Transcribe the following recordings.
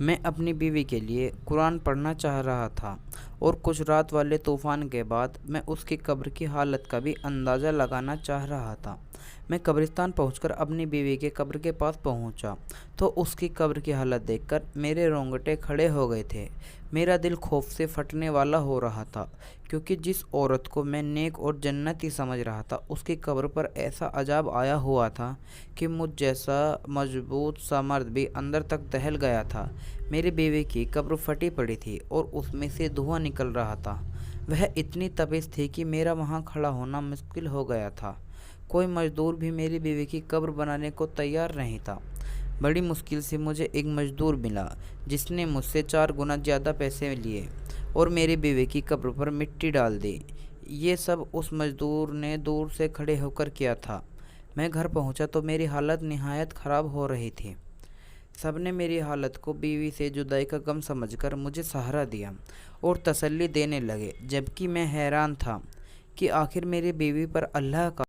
میں اپنی بیوی کے لیے قرآن پڑھنا چاہ رہا تھا اور کچھ رات والے طوفان کے بعد میں اس کی قبر کی حالت کا بھی اندازہ لگانا چاہ رہا تھا۔ میں قبرستان پہنچ کر اپنی بیوی کے قبر کے پاس پہنچا تو اس کی قبر کی حالت دیکھ کر میرے رونگٹے کھڑے ہو گئے تھے۔ میرا دل خوف سے پھٹنے والا ہو رہا تھا، کیونکہ جس عورت کو میں نیک اور جنتی سمجھ رہا تھا اس کی قبر پر ایسا عذاب آیا ہوا تھا کہ مجھ جیسا مضبوط سا مرد بھی اندر تک دہل گیا تھا۔ میری بیوی کی قبر پھٹی پڑی تھی اور اس میں سے دھواں نکل رہا تھا۔ وہ اتنی تپش تھی کہ میرا وہاں کھڑا ہونا مشکل ہو گیا تھا۔ کوئی مزدور بھی میری بیوی کی قبر بنانے کو تیار نہیں تھا۔ بڑی مشکل سے مجھے ایک مزدور ملا جس نے مجھ سے 4 گنا زیادہ پیسے لیے اور میری بیوی کی قبر پر مٹی ڈال دی۔ یہ سب اس مزدور نے دور سے کھڑے ہو کر کیا تھا۔ میں گھر پہنچا تو میری حالت نہایت خراب ہو رہی تھی۔ سب نے میری حالت کو بیوی سے جدائی کا غم سمجھ کر مجھے سہارا دیا اور تسلی دینے لگے، جبکہ میں حیران تھا کہ آخر میری بیوی پر اللہ کا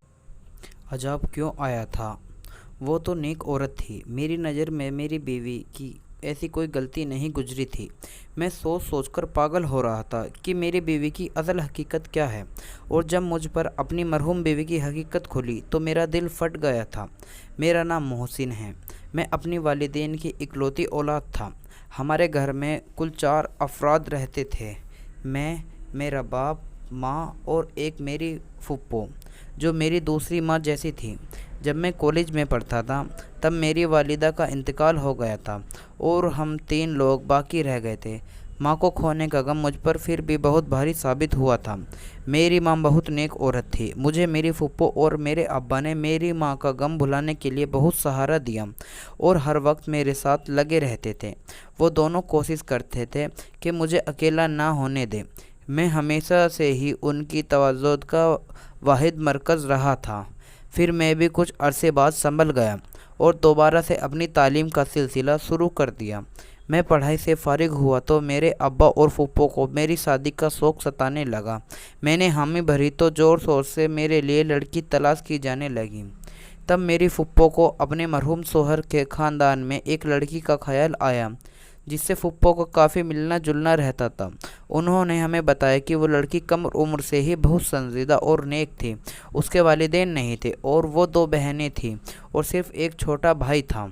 عذاب کیوں آیا تھا۔ وہ تو نیک عورت تھی۔ میری نظر میں میری بیوی کی ایسی کوئی غلطی نہیں گزری تھی۔ میں سوچ سوچ کر پاگل ہو رہا تھا کہ میری بیوی کی اصل حقیقت کیا ہے، اور جب مجھ پر اپنی مرحوم بیوی کی حقیقت کھلی تو میرا دل پھٹ گیا تھا۔ میرا نام محسن ہے۔ میں اپنی والدین کی اکلوتی اولاد تھا۔ ہمارے گھر میں کل 4 افراد رہتے تھے، میں، میرا باپ، ماں اور ایک میری پھپھو جو میری دوسری ماں جیسی تھی۔ جب میں کالج میں پڑھتا تھا تب میری والدہ کا انتقال ہو گیا تھا اور ہم 3 لوگ باقی رہ گئے تھے۔ ماں کو کھونے کا غم مجھ پر پھر بھی بہت بھاری ثابت ہوا تھا۔ میری ماں بہت نیک عورت تھی۔ مجھے میری پھپھو اور میرے ابا نے میری ماں کا غم بھلانے کے لیے بہت سہارا دیا اور ہر وقت میرے ساتھ لگے رہتے تھے۔ وہ دونوں کوشش کرتے تھے کہ مجھے اکیلا نہ ہونے دیں۔ میں ہمیشہ سے ہی ان کی توجہ کا واحد مرکز رہا تھا۔ پھر میں بھی کچھ عرصے بعد سنبھل گیا اور دوبارہ سے اپنی تعلیم کا سلسلہ شروع کر دیا۔ میں پڑھائی سے فارغ ہوا تو میرے ابا اور پھپھو کو میری شادی کا شوق ستانے لگا۔ میں نے حامی بھری تو زور شور سے میرے لیے لڑکی تلاش کی جانے لگی۔ تب میری پھپھو کو اپنے مرحوم شوہر کے خاندان میں ایک لڑکی کا خیال آیا جس سے پھپھو کو کافی ملنا جلنا رہتا تھا۔ انہوں نے ہمیں بتایا کہ وہ لڑکی کم عمر سے ہی بہت سنجیدہ اور نیک تھی۔ اس کے والدین نہیں تھے اور وہ 2 بہنیں تھیں اور صرف ایک چھوٹا بھائی تھا۔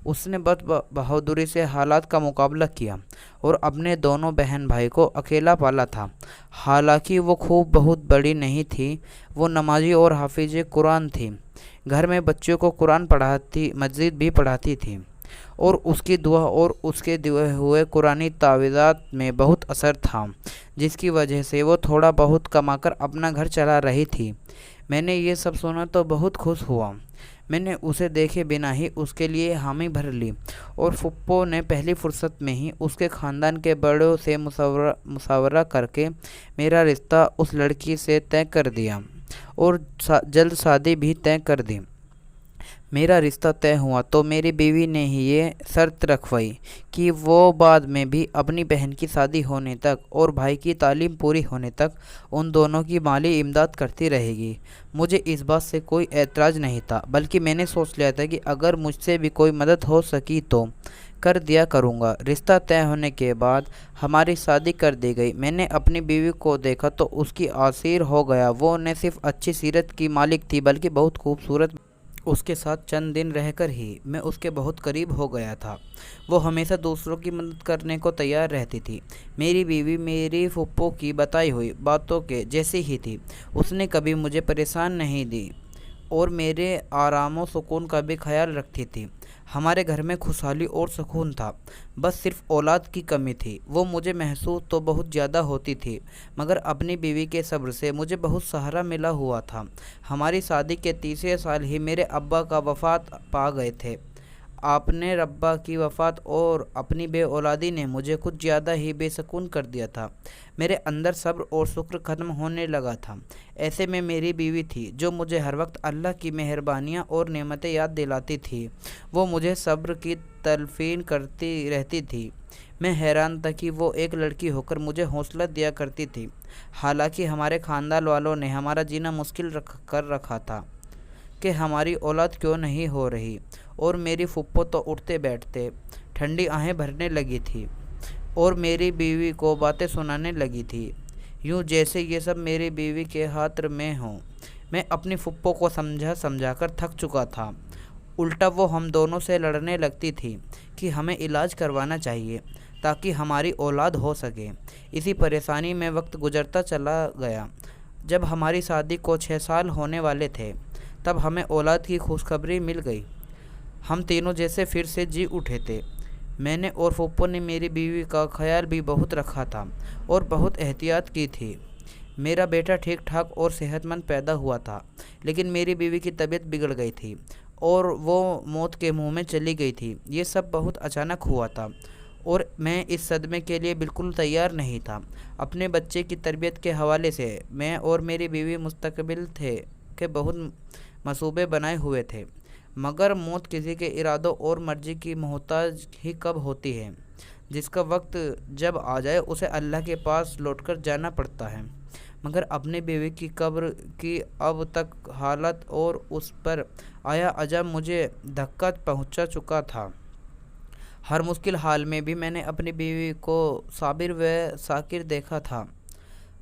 اس نے بہت بہادری سے حالات کا مقابلہ کیا اور اپنے دونوں بہن بھائی کو اکیلا پالا تھا۔ حالانکہ وہ خوب بہت بڑی نہیں تھی، وہ نمازی اور حافظ قرآن تھی۔ گھر میں بچوں کو قرآن پڑھاتی، مسجد بھی پڑھاتی تھی اور اس کی دعا اور اس کے دیے ہوئے قرآنی تعویذات میں بہت اثر تھا، جس کی وجہ سے وہ تھوڑا بہت کما کر اپنا گھر چلا رہی تھی۔ میں نے یہ سب سنا تو بہت خوش ہوا۔ میں نے اسے دیکھے بنا ہی اس کے لیے حامی بھر لی اور پھپھو نے پہلی فرصت میں ہی اس کے خاندان کے بڑوں سے مشورہ کر کے میرا رشتہ اس لڑکی سے طے کر دیا اور جلد شادی بھی طے کر دی۔ میرا رشتہ طے ہوا تو میری بیوی نے ہی یہ شرط رکھوائی کہ وہ بعد میں بھی اپنی بہن کی شادی ہونے تک اور بھائی کی تعلیم پوری ہونے تک ان دونوں کی مالی امداد کرتی رہے گی۔ مجھے اس بات سے کوئی اعتراض نہیں تھا، بلکہ میں نے سوچ لیا تھا کہ اگر مجھ سے بھی کوئی مدد ہو سکی تو کر دیا کروں گا۔ رشتہ طے ہونے کے بعد ہماری شادی کر دی گئی۔ میں نے اپنی بیوی کو دیکھا تو اس کی اسیر ہو گیا۔ وہ نہ صرف اچھی سیرت کی مالک تھی بلکہ بہت خوبصورت۔ اس کے ساتھ چند دن رہ کر ہی میں اس کے بہت قریب ہو گیا تھا۔ وہ ہمیشہ دوسروں کی مدد کرنے کو تیار رہتی تھی۔ میری بیوی میری پھپھو کی بتائی ہوئی باتوں کے جیسی ہی تھی۔ اس نے کبھی مجھے پریشان نہیں دی اور میرے آرام و سکون کا بھی خیال رکھتی تھی۔ ہمارے گھر میں خوشحالی اور سکون تھا، بس صرف اولاد کی کمی تھی۔ وہ مجھے محسوس تو بہت زیادہ ہوتی تھی، مگر اپنی بیوی کے صبر سے مجھے بہت سہارا ملا ہوا تھا۔ ہماری شادی کے تیسرے سال ہی میرے ابا کا وفات پا گئے تھے۔ آپ نے ابا کی وفات اور اپنی بے اولادی نے مجھے کچھ زیادہ ہی بے سکون کر دیا تھا۔ میرے اندر صبر اور شکر ختم ہونے لگا تھا۔ ایسے میں میری بیوی تھی جو مجھے ہر وقت اللہ کی مہربانیاں اور نعمتیں یاد دلاتی تھی۔ وہ مجھے صبر کی تلقین کرتی رہتی تھی۔ میں حیران تھا کہ وہ ایک لڑکی ہو کر مجھے حوصلہ دیا کرتی تھی، حالانکہ ہمارے خاندان والوں نے ہمارا جینا مشکل کر رکھا تھا۔ کہ ہماری اولاد کیوں نہیں ہو رہی، اور میری پھپھو تو اٹھتے بیٹھتے ٹھنڈی آہیں بھرنے لگی تھی اور میری بیوی کو باتیں سنانے لگی تھی، یوں جیسے یہ سب میری بیوی کے ہاتھ میں ہوں۔ میں اپنی پھپھو کو سمجھا کر تھک چکا تھا، الٹا وہ ہم دونوں سے لڑنے لگتی تھی کہ ہمیں علاج کروانا چاہیے تاکہ ہماری اولاد ہو سکے۔ اسی پریشانی میں وقت گزرتا چلا گیا۔ جب ہماری شادی کو 6 سال ہونے والے تھے تب ہمیں اولاد کی خوشخبری مل گئی۔ ہم تینوں جیسے پھر سے جی اٹھے تھے۔ میں نے اور پھپھو نے میری بیوی کا خیال بھی بہت رکھا تھا اور بہت احتیاط کی تھی۔ میرا بیٹا ٹھیک ٹھاک اور صحت مند پیدا ہوا تھا، لیکن میری بیوی کی طبیعت بگڑ گئی تھی اور وہ موت کے منہ میں چلی گئی تھی۔ یہ سب بہت اچانک ہوا تھا اور میں اس صدمے کے لیے بالکل تیار نہیں تھا۔ اپنے بچے کی تربیت کے حوالے سے میں اور میری بیوی مستقبل تھے کہ بہت منصوبے بنائے ہوئے تھے، مگر موت کسی کے ارادوں اور مرضی کی محتاج ہی کب ہوتی ہے۔ جس کا وقت جب آ جائے اسے اللہ کے پاس لوٹ کر جانا پڑتا ہے۔ مگر اپنے بیوی کی قبر کی اب تک حالت اور اس پر آیا عذاب مجھے دھکا پہنچا چکا تھا۔ ہر مشکل حال میں بھی میں نے اپنی بیوی کو صابر و شاکر دیکھا تھا۔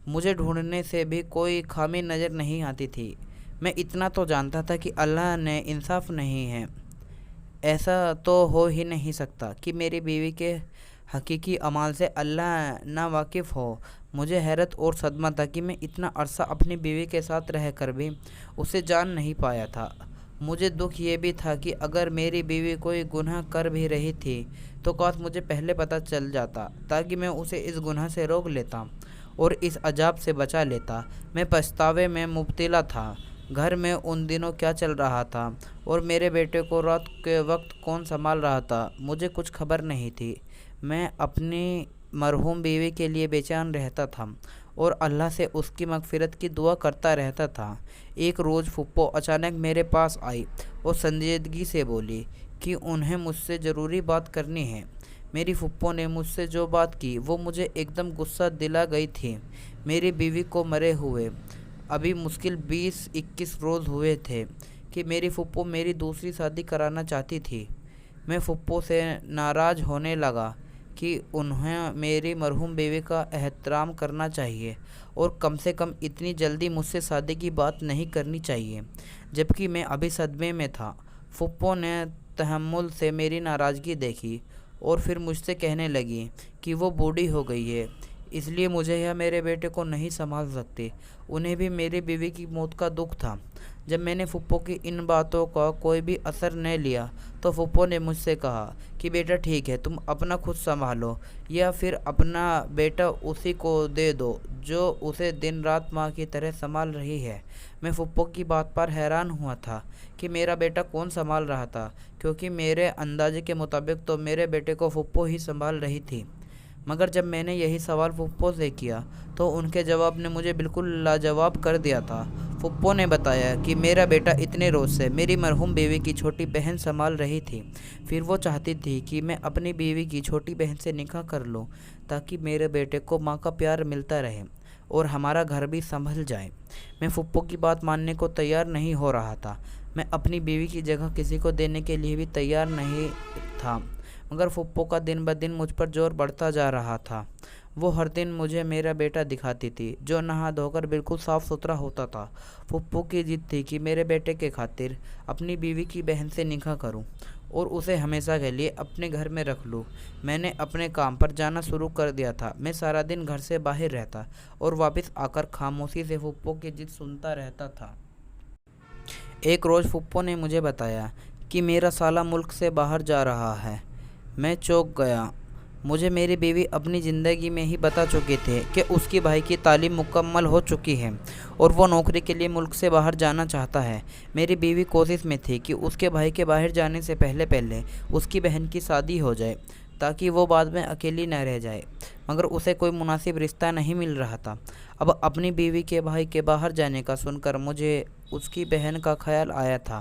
مجھے ڈھونڈنے سے بھی کوئی خامی نظر نہیں آتی تھی۔ میں اتنا تو جانتا تھا کہ اللہ نے انصاف نہیں ہے۔ ایسا تو ہو ہی نہیں سکتا کہ میری بیوی کے حقیقی اعمال سے اللہ نا واقف ہو۔ مجھے حیرت اور صدمہ تھا کہ میں اتنا عرصہ اپنی بیوی کے ساتھ رہ کر بھی اسے جان نہیں پایا تھا۔ مجھے دکھ یہ بھی تھا کہ اگر میری بیوی کوئی گناہ کر بھی رہی تھی تو کاش مجھے پہلے پتہ چل جاتا تاکہ میں اسے اس گناہ سے روک لیتا اور اس عذاب سے بچا لیتا۔ میں پچھتاوے میں مبتلا تھا۔ گھر میں ان دنوں کیا چل رہا تھا اور میرے بیٹے کو رات کے وقت کون سنبھال رہا تھا، مجھے کچھ خبر نہیں تھی۔ میں اپنی مرحوم بیوی کے لیے بے چین رہتا تھا اور اللہ سے اس کی مغفرت کی دعا کرتا رہتا تھا۔ ایک روز پھپھو اچانک میرے پاس آئی اور سنجیدگی سے بولی کہ انہیں مجھ سے ضروری بات کرنی ہے۔ میری پھپھو نے مجھ سے جو بات کی وہ مجھے ایک دم غصہ دلا گئی تھی۔ میری بیوی کو مرے ہوئے ابھی مشکل 20-21 روز ہوئے تھے کہ میری پھپھو میری دوسری شادی کرانا چاہتی تھی۔ میں پھپھو سے ناراض ہونے لگا کہ انہیں میری مرحوم بیوی کا احترام کرنا چاہیے اور کم سے کم اتنی جلدی مجھ سے شادی کی بات نہیں کرنی چاہیے، جبکہ میں ابھی صدمے میں تھا۔ پھپھو نے تحمل سے میری ناراضگی دیکھی اور پھر مجھ سے کہنے لگی کہ وہ بوڑھی ہو گئی ہے، اس لیے مجھے یا میرے بیٹے کو نہیں سنبھال سکتی۔ انہیں بھی میری بیوی کی موت کا دکھ تھا۔ جب میں نے پھپھو کی ان باتوں کا کوئی بھی اثر نہیں لیا تو پھپھو نے مجھ سے کہا کہ بیٹا ٹھیک ہے، تم اپنا خود سنبھالو یا پھر اپنا بیٹا اسی کو دے دو جو اسے دن رات ماں کی طرح سنبھال رہی ہے۔ میں پھپھو کی بات پر حیران ہوا تھا کہ میرا بیٹا کون سنبھال رہا تھا، کیونکہ میرے اندازے کے مطابق تو میرے بیٹے کو پھپھو ہی سنبھال رہی تھی۔ مگر جب میں نے یہی سوال پھپھو سے کیا تو ان کے جواب نے مجھے بالکل لاجواب کر دیا تھا۔ پھپھو نے بتایا کہ میرا بیٹا اتنے روز سے میری مرحوم بیوی کی چھوٹی بہن سنبھال رہی تھی، پھر وہ چاہتی تھی کہ میں اپنی بیوی کی چھوٹی بہن سے نکاح کر لوں تاکہ میرے بیٹے کو ماں کا پیار ملتا رہے اور ہمارا گھر بھی سنبھل جائے۔ میں پھپھو کی بات ماننے کو تیار نہیں ہو رہا تھا۔ میں اپنی بیوی کی جگہ کسی کو دینے کے لیے بھی تیار نہیں تھا، مگر پھپھو کا دن بدن مجھ پر زور بڑھتا جا رہا تھا۔ وہ ہر دن مجھے میرا بیٹا دکھاتی تھی جو نہا دھو کر بالکل صاف ستھرا ہوتا تھا۔ پھپھو کی ضد تھی کہ میرے بیٹے کے خاطر اپنی بیوی کی بہن سے نکاح کروں اور اسے ہمیشہ کے لیے اپنے گھر میں رکھ لوں۔ میں نے اپنے کام پر جانا شروع کر دیا تھا۔ میں سارا دن گھر سے باہر رہتا اور واپس آ کر خاموشی سے پھپھو کی ضد سنتا رہتا تھا۔ ایک روز پھپھو نے مجھے بتایا کہ میرا سالہ ملک سے باہر جا رہا ہے۔ میں چونک گیا۔ مجھے میری بیوی اپنی زندگی میں ہی بتا چکی تھے کہ اس کی بھائی کی تعلیم مکمل ہو چکی ہے اور وہ نوکری کے لیے ملک سے باہر جانا چاہتا ہے۔ میری بیوی کوشش میں تھی کہ اس کے بھائی کے باہر جانے سے پہلے اس کی بہن کی شادی ہو جائے تاکہ وہ بعد میں اکیلی نہ رہ جائے، مگر اسے کوئی مناسب رشتہ نہیں مل رہا تھا۔ اب اپنی بیوی کے بھائی کے باہر جانے کا سن کر مجھے اس کی بہن کا خیال آیا تھا۔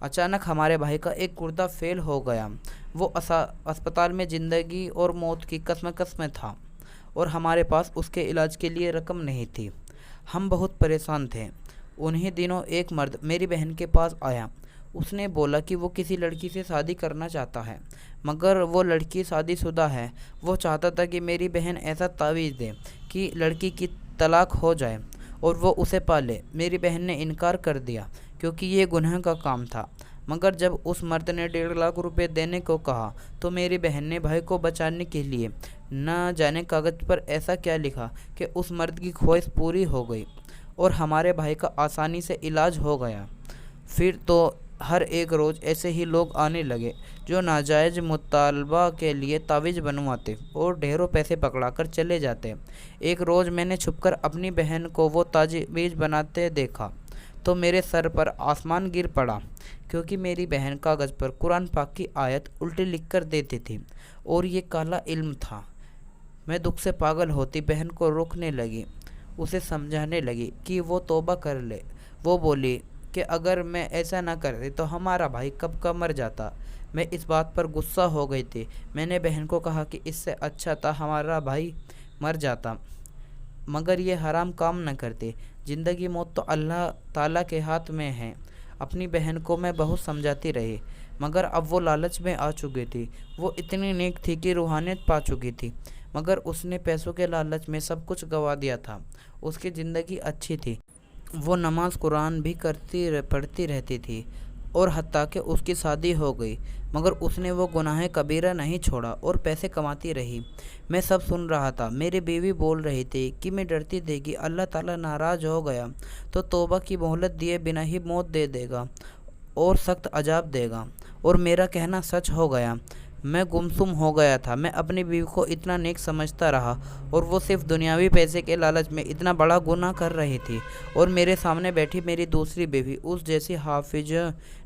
اچانک ہمارے بھائی کا ایک گردہ فیل ہو گیا۔ وہ اسپتال میں زندگی اور موت کی کشمکش میں تھا اور ہمارے پاس اس کے علاج کے لیے رقم نہیں تھی۔ ہم بہت پریشان تھے۔ انہی دنوں ایک مرد میری بہن کے پاس آیا۔ اس نے بولا کہ وہ کسی لڑکی سے شادی کرنا چاہتا ہے، مگر وہ لڑکی شادی شدہ ہے۔ وہ چاہتا تھا کہ میری بہن ایسا تعویذ دے کہ لڑکی کی طلاق ہو جائے اور وہ اسے پالے۔ میری بہن نے انکار کر دیا کیونکہ یہ گناہ کا کام تھا، مگر جب اس مرد نے 1.5 لاکھ روپے دینے کو کہا تو میری بہن نے بھائی کو بچانے کے لیے نہ جانے کاغذ پر ایسا کیا لکھا کہ اس مرد کی خواہش پوری ہو گئی اور ہمارے بھائی کا آسانی سے علاج ہو گیا۔ پھر تو ہر ایک روز ایسے ہی لوگ آنے لگے جو ناجائز مطالبہ کے لیے تعویذ بنواتے اور ڈھیروں پیسے پکڑا کر چلے جاتے۔ ایک روز میں نے چھپ کر اپنی بہن کو وہ تعویذ بناتے دیکھا تو میرے سر پر آسمان گر پڑا، کیونکہ میری بہن کاغذ پر قرآن پاک کی آیت الٹی لکھ کر دیتی تھی اور یہ کالا علم تھا۔ میں دکھ سے پاگل ہوتی بہن کو روکنے لگی، اسے سمجھانے لگی کہ وہ توبہ کر لے۔ وہ بولی کہ اگر میں ایسا نہ کرتی تو ہمارا بھائی کب کا مر جاتا۔ میں اس بات پر غصہ ہو گئی تھی۔ میں نے بہن کو کہا کہ اس سے اچھا تھا ہمارا بھائی مر جاتا، مگر یہ حرام کام نہ کرتے۔ زندگی موت تو اللہ تعالیٰ کے ہاتھ میں ہے۔ اپنی بہن کو میں بہت سمجھاتی رہی، مگر اب وہ لالچ میں آ چکی تھی۔ وہ اتنی نیک تھی کہ روحانیت پا چکی تھی، مگر اس نے پیسوں کے لالچ میں سب کچھ گنوا دیا تھا۔ اس کی زندگی اچھی تھی، وہ نماز قرآن بھی پڑھتی رہتی تھی اور حتیٰ کہ اس کی شادی ہو گئی، مگر اس نے وہ گناہ کبیرہ نہیں چھوڑا اور پیسے کماتی رہی۔ میں سب سن رہا تھا۔ میری بیوی بول رہی تھی کہ میں ڈرتی تھی کہ اللہ تعالیٰ ناراض ہو گیا تو توبہ کی مہلت دیے بنا ہی موت دے دے گا اور سخت عذاب دے گا، اور میرا کہنا سچ ہو گیا۔ میں گمسم ہو گیا تھا۔ میں اپنی بیوی کو اتنا نیک سمجھتا رہا اور وہ صرف دنیاوی پیسے کے لالچ میں اتنا بڑا گناہ کر رہی تھی، اور میرے سامنے بیٹھی میری دوسری بیوی اس جیسی حافظ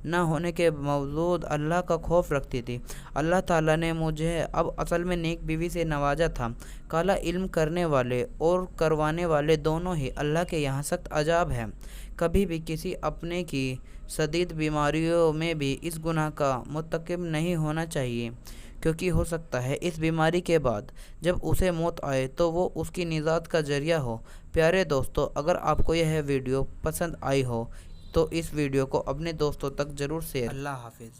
نہ ہونے کے باوجود اللہ کا خوف رکھتی تھی۔ اللہ تعالیٰ نے مجھے اب اصل میں نیک بیوی سے نوازا تھا۔ کالا علم کرنے والے اور کروانے والے دونوں ہی اللہ کے یہاں سخت عذاب ہے۔ کبھی بھی کسی اپنے کی شدید بیماریوں میں بھی اس گناہ کا مرتکب نہیں ہونا چاہیے، کیونکہ ہو سکتا ہے اس بیماری کے بعد جب اسے موت آئے تو وہ اس کی نجات کا ذریعہ ہو۔ پیارے دوستو، اگر آپ کو یہ ویڈیو پسند آئی ہو تو اس ویڈیو کو اپنے دوستوں تک ضرور شیئر۔ اللہ حافظ۔